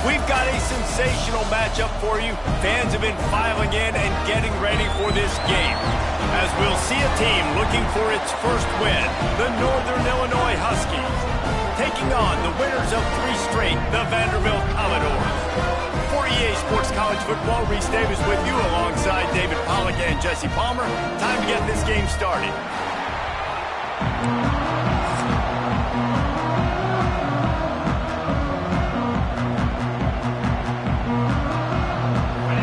We've got a sensational matchup for you. Fans have been filing in and getting ready for this game, as we'll see a team looking for its first win, the Northern Illinois Huskies, taking on the winners of 3 straight, the Vanderbilt Commodores. For EA Sports College Football, Reese Davis with you alongside David Pollack and Jesse Palmer. Time to get this game started.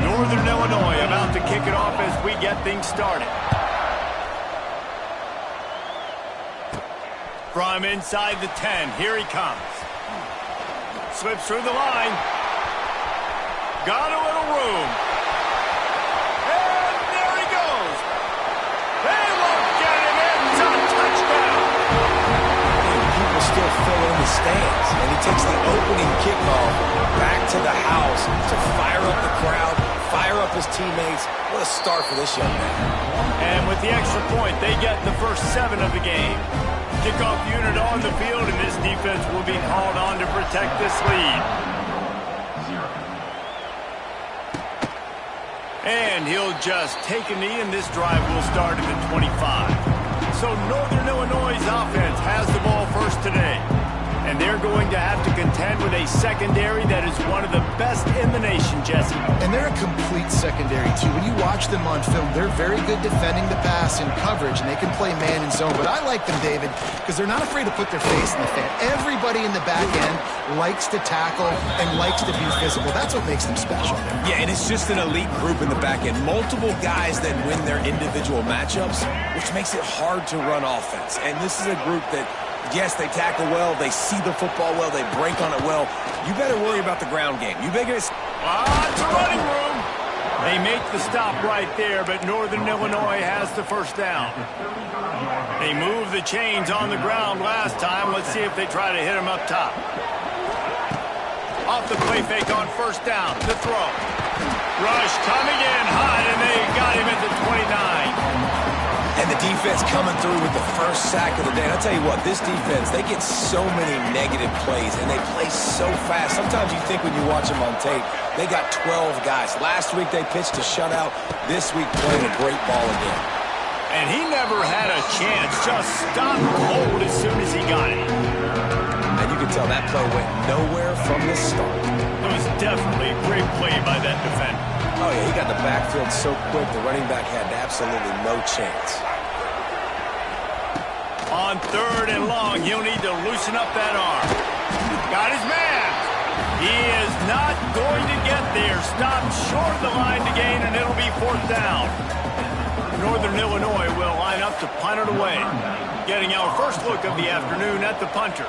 Northern Illinois about to kick it off as we get things started. From inside the 10, here he comes. Slips through the line. Got a little room. And there he goes. They won't get him in. It's a touchdown. People still fill in the stands. And he takes the opening kickoff back to the house to fire up the crowd, fire up his teammates. What a start for this young man. And with the extra point, they get the first 7 of the game. Kickoff unit on the field, and this defense will be called on to protect this lead. And he'll just take a knee, and this drive will start at the 25. So Northern Illinois' offense has the ball first today. And they're going to have to contend with a secondary that is one of the best in the nation, Jesse. And they're a complete secondary, too. When you watch them on film, they're very good defending the pass in coverage, and they can play man and zone. But I like them, David, because they're not afraid to put their face in the fan. Everybody in the back end likes to tackle and likes to be physical. That's what makes them special. Yeah, and it's just an elite group in the back end. Multiple guys that win their individual matchups, which makes it hard to run offense. And this is a group that, yes, they tackle well, they see the football well, they break on it well. You better worry about the ground game. You better... It's a running room. They make the stop right there, but Northern Illinois has the first down. They moved the chains on the ground last time. Let's see if they try to hit him up top. Off the play fake on first down. The throw. Rush coming in hot, and they got him at the 29. And the defense coming through with the first sack of the day. And I'll tell you what, this defense, they get so many negative plays, and they play so fast. Sometimes you think when you watch them on tape, they got 12 guys. Last week they pitched a shutout. This week playing a great ball again. And he never had a chance. Just stopped cold as soon as he got it. And you can tell that play went nowhere from the start. It was definitely a great play by that defender. Oh, yeah, he got the backfield so quick, the running back had absolutely no chance. On 3rd and long, he'll need to loosen up that arm. Got his man. He is not going to get there. Stopped short of the line to gain, and it'll be 4th down. Northern Illinois will line up to punt it away. Getting our first look of the afternoon at the punter.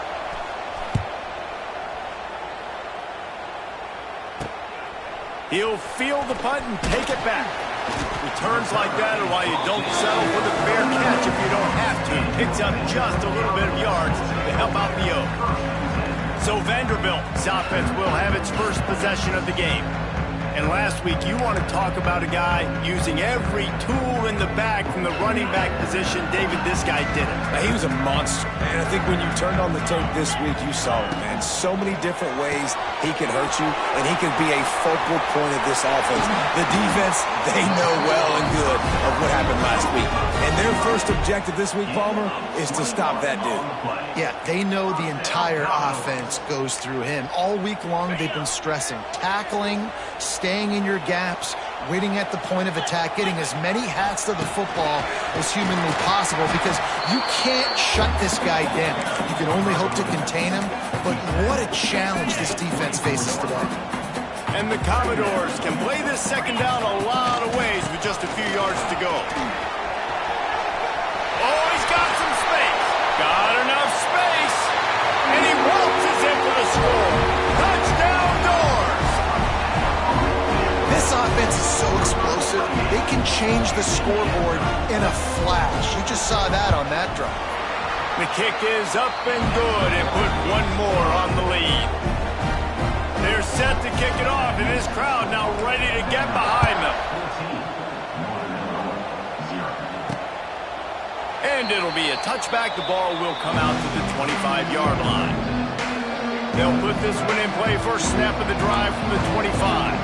He'll field the punt and take it back. Returns like that are why you don't settle for the fair catch if you don't have to. Picks up just a little bit of yards to help out the Oak. So Vanderbilt's offense will have its first possession of the game. And last week, you want to talk about a guy using every tool in the bag from the running back position. David, this guy did it. He was a monster. And I think when you turned on the tape this week, you saw it, man. So many different ways he can hurt you, and he can be a focal point of this offense. The defense, they know well and good of what happened last week. And their first objective this week, Palmer, is to stop that dude. Yeah, they know the entire offense goes through him. All week long, they've been stressing tackling, staying in your gaps, waiting at the point of attack, getting as many hats to the football as humanly possible, because you can't shut this guy down. You can only hope to contain him, but what a challenge this defense faces today. And the Commodores can play this second down a lot of ways with just a few yards to go. Oh, he's got some space. Got enough space. And he waltzes in for the score. Touchdown Doors. This offense is so explosive, they can change the scoreboard in a flash. You just saw that on that drive. The kick is up and good, and put one more on the lead. They're set to kick it off, and this crowd now ready to get behind them. And it'll be a touchback. The ball will come out to the 25-yard line. They'll put this one in play first snap of the drive from the 25.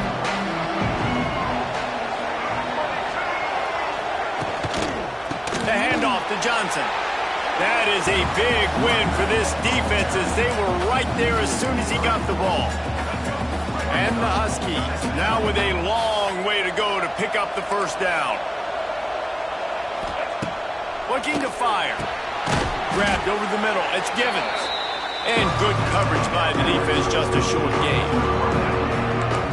The handoff to Johnson. That is a big win for this defense as they were right there as soon as he got the ball. And the Huskies now with a long way to go to pick up the first down. Looking to fire. Grabbed over the middle. It's Givens. And good coverage by the defense, just a short gain.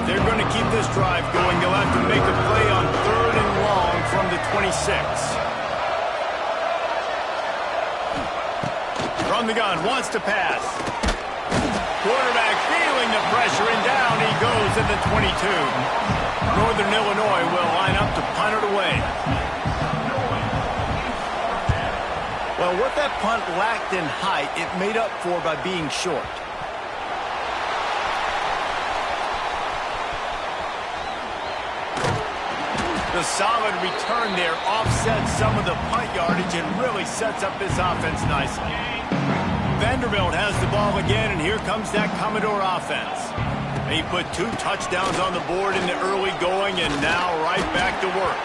They're going to keep this drive going. They'll have to make a play on 3rd and long from the 26. From the gun, wants to pass. Quarterback feeling the pressure, and down he goes at the 22. Northern Illinois will line up to punt it away. Well, what that punt lacked in height, it made up for by being short. The solid return there offsets some of the punt yardage and really sets up this offense nicely. Vanderbilt has the ball again, and here comes that Commodore offense. He put 2 touchdowns on the board in the early going, and now right back to work.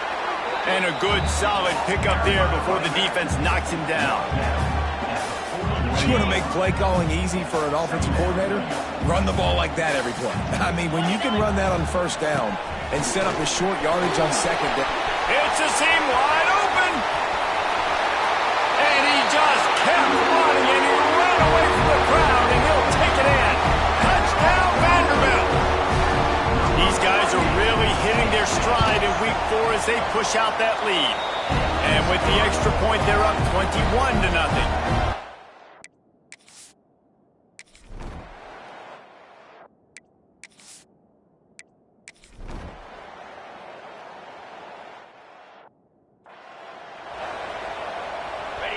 And a good, solid pickup there before the defense knocks him down. You want to make play calling easy for an offensive coordinator? Run the ball like that every play. I mean, when you can run that on first down and set up a short yardage on second down. It's a seam wide open. And he just kept running, and he ran away from the crowd, and he'll take it in. Touchdown, Vanderbilt. These guys are really hitting their stride in week 4 as they push out that lead. And with the extra point, they're up 21-0.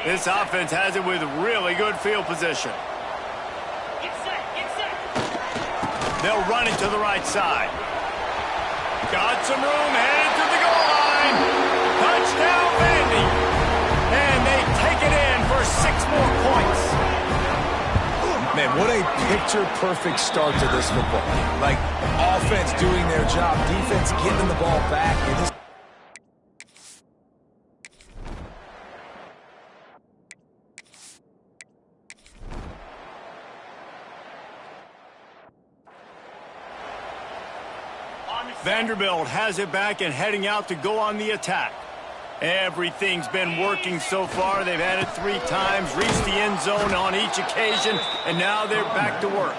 This offense has it with really good field position. Get set, get set. They'll run it to the right side. Got some room, headed to the goal line. Touchdown, Vandy. And they take it in for 6 more points. Man, what a picture-perfect start to this football game. Like, offense doing their job, defense getting the ball back. And this Vanderbilt has it back and heading out to go on the attack. Everything's been working so far. They've had it 3 times, reached the end zone on each occasion, and now they're back to work.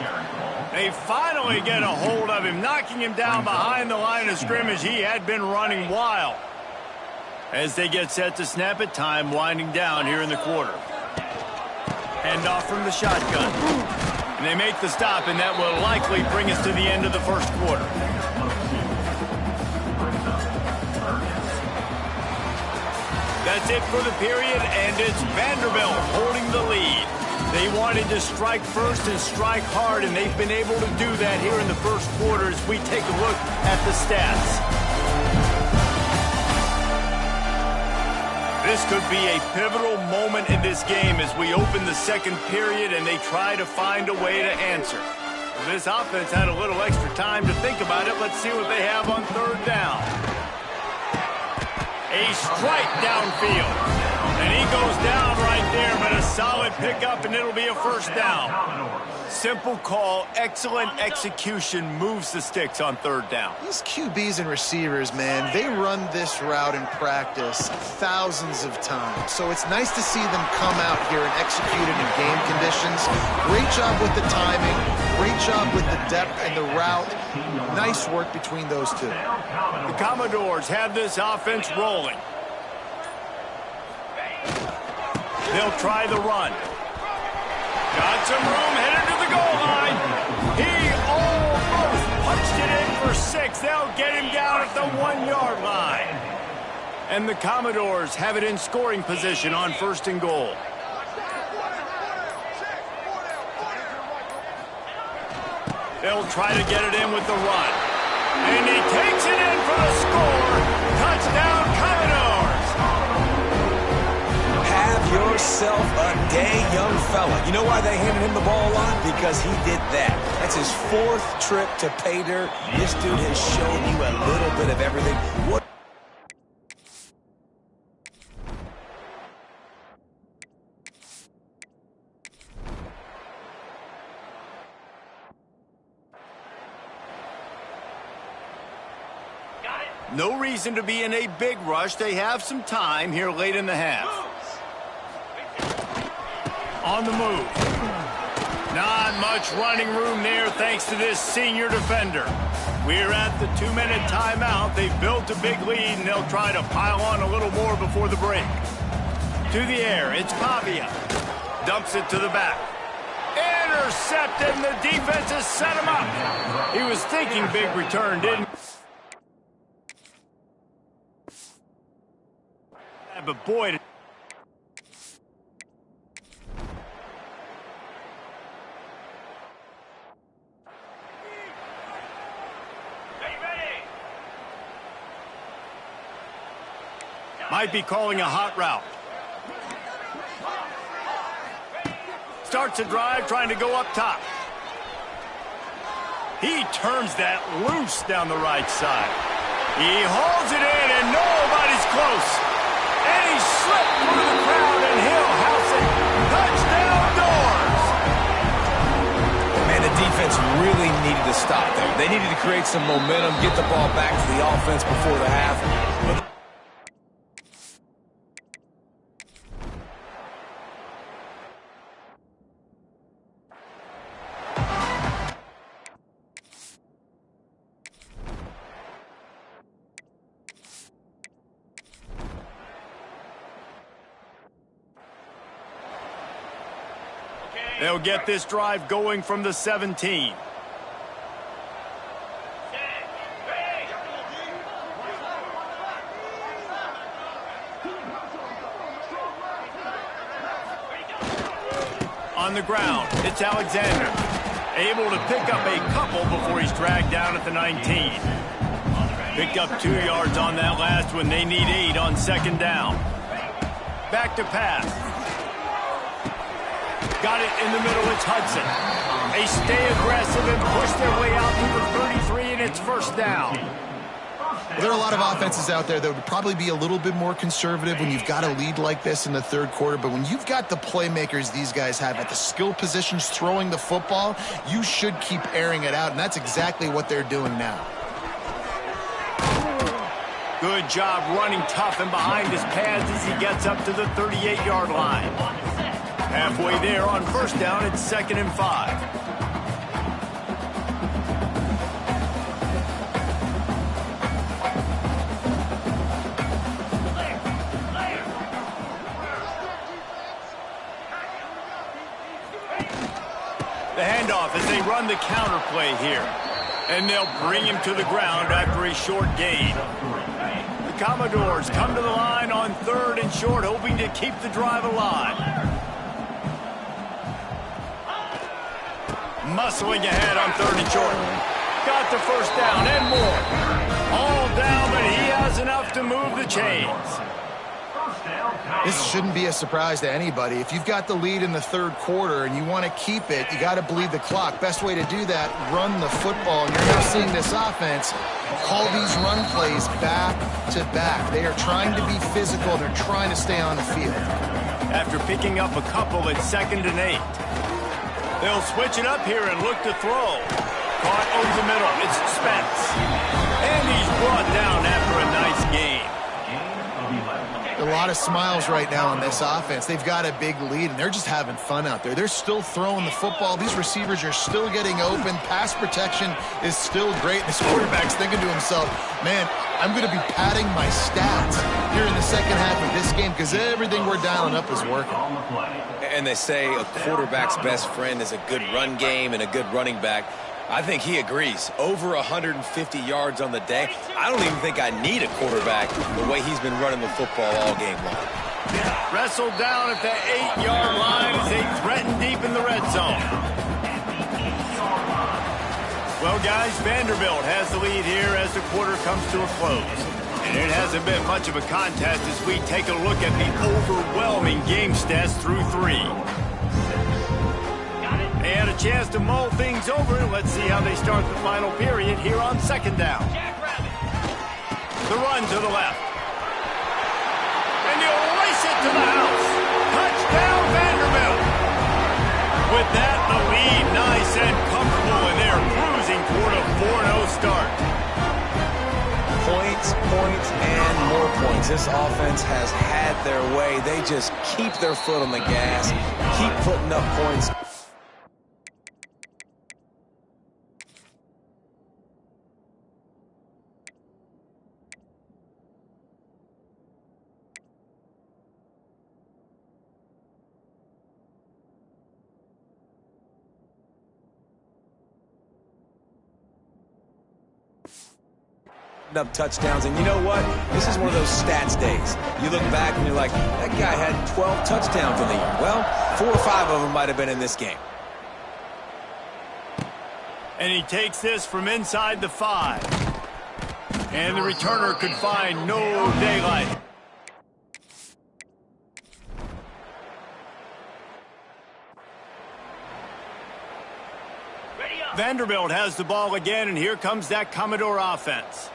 They finally get a hold of him, knocking him down behind the line of scrimmage. He had been running wild. As they get set to snap it, time winding down here in the quarter. Handoff from the shotgun. And they make the stop, and that will likely bring us to the end of the first quarter. That's it for the period, and it's Vanderbilt holding the lead. They wanted to strike first and strike hard, and they've been able to do that here in the first quarter as we take a look at the stats. This could be a pivotal moment in this game as we open the second period and they try to find a way to answer. This offense had a little extra time to think about it. Let's see what they have on 3rd down. A strike downfield. And he goes down right there, but a solid pickup, and it'll be a first down. Simple call, excellent execution, moves the sticks on 3rd down. These QBs and receivers, man, they run this route in practice thousands of times. So it's nice to see them come out here and execute it in game conditions. Great job with the timing, great job with the depth and the route. Nice work between those two. The Commodores have this offense rolling. They'll try the run. Got some room, headed to the goal line. He almost punched it in for 6. They'll get him down at the 1-yard line. And the Commodores have it in scoring position on 1st and goal. They'll try to get it in with the run. And he takes it in for the score. Touchdown, Commodores. Have yourself a day, young fella. You know why they handed him the ball a lot? Because he did that. That's his 4th trip to pay dirt. This dude has shown you a little bit of everything. What? No reason to be in a big rush. They have some time here late in the half. On the move. Not much running room there thanks to this senior defender. We're at the 2-minute timeout. They've built a big lead, and they'll try to pile on a little more before the break. To the air, it's Pavia. Dumps it to the back. Intercepted, and the defense has set him up. He was thinking big return, didn't he? But boy, might be calling a hot route. Starts a drive, trying to go up top. He turns that loose down the right side. He holds it in, and nobody's close. And he slipped through the crowd, and he'll house it. Touchdown, Doors! Man, the defense really needed to stop there. They needed to create some momentum, get the ball back to the offense before the half. They'll get this drive going from the 17. On the ground, it's Alexander. Able to pick up a couple before he's dragged down at the 19. Picked up 2 yards on that last one. They need 8 on 2nd down. Back to pass. Got it in the middle, it's Hudson. They stay aggressive and push their way out to the 33, and it's 1st down. Well, there are a lot of offenses out there that would probably be a little bit more conservative when you've got a lead like this in the 3rd quarter, but when you've got the playmakers these guys have at the skill positions throwing the football, you should keep airing it out, and that's exactly what they're doing now. Good job running tough and behind his pads as he gets up to the 38-yard line. Halfway there on 1st down, it's 2nd and 5. The handoff as they run the counter play here. And they'll bring him to the ground after a short gain. The Commodores come to the line on 3rd and short, hoping to keep the drive alive. Muscling ahead on 3rd and short. Got the 1st down and more. All down, but he has enough to move the chains. This shouldn't be a surprise to anybody. If you've got the lead in the 3rd quarter and you want to keep it, you got to bleed the clock. Best way to do that, run the football. And you're now seeing this offense call these run plays back to back. They are trying to be physical. They're trying to stay on the field. After picking up a couple at 2nd and 8. They'll switch it up here and look to throw. Caught over the middle. It's Spence. And he's brought down after a nice game. A lot of smiles right now on this offense. They've got a big lead, and they're just having fun out there. They're still throwing the football. These receivers are still getting open. Pass protection is still great. This quarterback's thinking to himself, man, I'm going to be padding my stats here in the 2nd half of this game because everything we're dialing up is working. And they say a quarterback's best friend is a good run game and a good running back. I think he agrees. Over 150 yards on the day. I don't even think I need a quarterback the way he's been running the football all game long. Wrestled down at the 8-yard line as they threaten deep in the red zone. Well, guys, Vanderbilt has the lead here as the quarter comes to a close. And it hasn't been much of a contest as we take a look at the overwhelming game stats through 3. And a chance to mull things over. Let's see how they start the final period here on 2nd down. The run to the left. And he'll race it to the house. Touchdown, Vanderbilt. With that, the lead nice and comfortable, and they're cruising toward a 4-0 start. Points, and more points. This offense has had their way. They just keep their foot on the gas, keep putting up points. Up touchdowns, and you know what? This is one of those stats days. You look back and you're like, that guy had 12 touchdowns in the year. Well, 4 or 5 of them might have been in this game. And he takes this from inside the 5. And the returner could find no daylight. Vanderbilt has the ball again, and here comes that Commodore offense.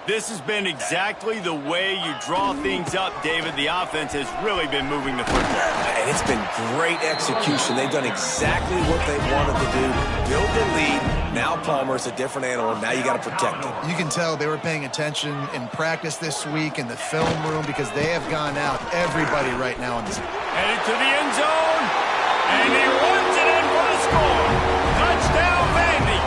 This has been exactly the way you draw things up, David. The offense has really been moving the football. And it's been great execution. They've done exactly what they wanted to do. Build the lead. Now Palmer's a different animal. Now you got to protect him. You can tell they were paying attention in practice this week in the film room because they have gone out everybody right now in this. Headed to the end zone. And he runs it in for the score. Touchdown, Vandy.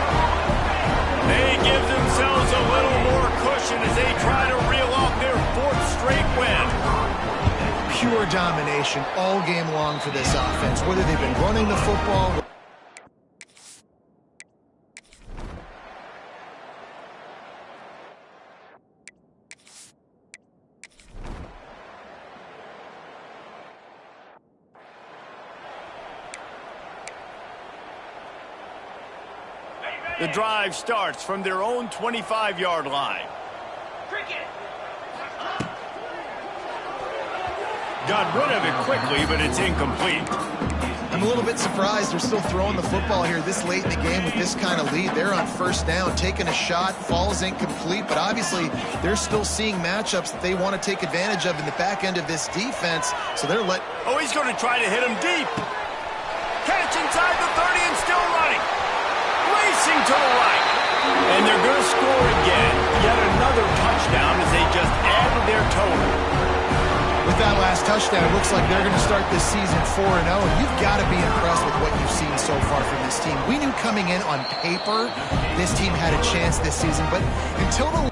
They give themselves a little more cushion as they try to reel off their 4th straight win. Pure domination all game long for this offense, whether they've been running the football. The drive starts from their own 25-yard line. Got rid of it quickly, but it's incomplete. I'm a little bit surprised they're still throwing the football here this late in the game with this kind of lead. They're on 1st down, taking a shot, falls incomplete, but obviously they're still seeing matchups that they want to take advantage of in the back end of this defense, so they're Oh, he's going to try to hit him deep. Catch inside the 30 and still running. Racing to the right. And they're going to score again. Yet another touchdown as they just added their total. With that last touchdown, it looks like they're going to start this season 4-0, and you've got to be impressed with what you've seen so far from this team. We knew coming in on paper this team had a chance this season, but until the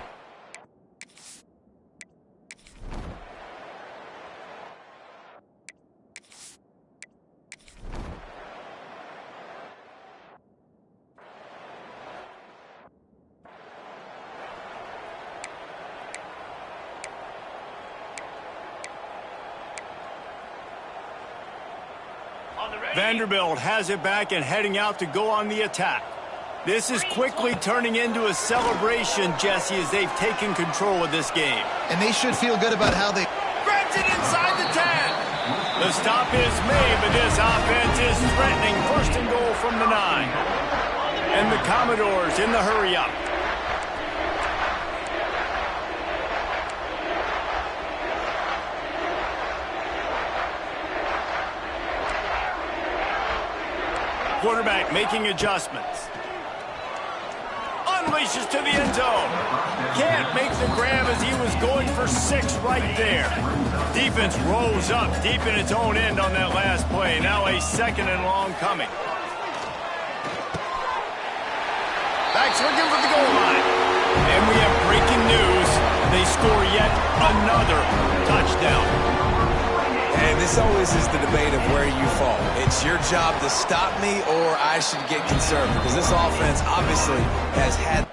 Vanderbilt has it back and heading out to go on the attack. This is quickly turning into a celebration, Jesse, as they've taken control of this game. And they should feel good about how they grabs it inside the 10. The stop is made, but this offense is threatening. 1st and goal from the 9. And the Commodores in the hurry-up. Quarterback making adjustments. Unleashes to the end zone. Can't make the grab as he was going for 6 right there. Defense rolls up deep in its own end on that last play. Now a 2nd and long coming. Backs looking for the goal line. And we have breaking news. They score yet another touchdown. And this always is the debate of where you fall. It's your job to stop me or I should get conservative because this offense obviously has had...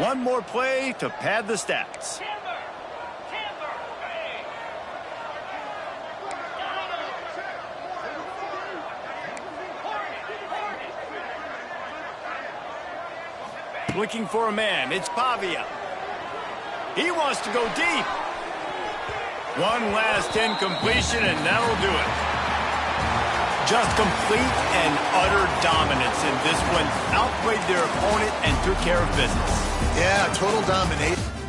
One more play to pad the stats. Looking for a man. It's Pavia. He wants to go deep. One last incompletion, and that'll do it. Just complete and utter dominance in this one. Outplayed their opponent and took care of business. Yeah, total domination.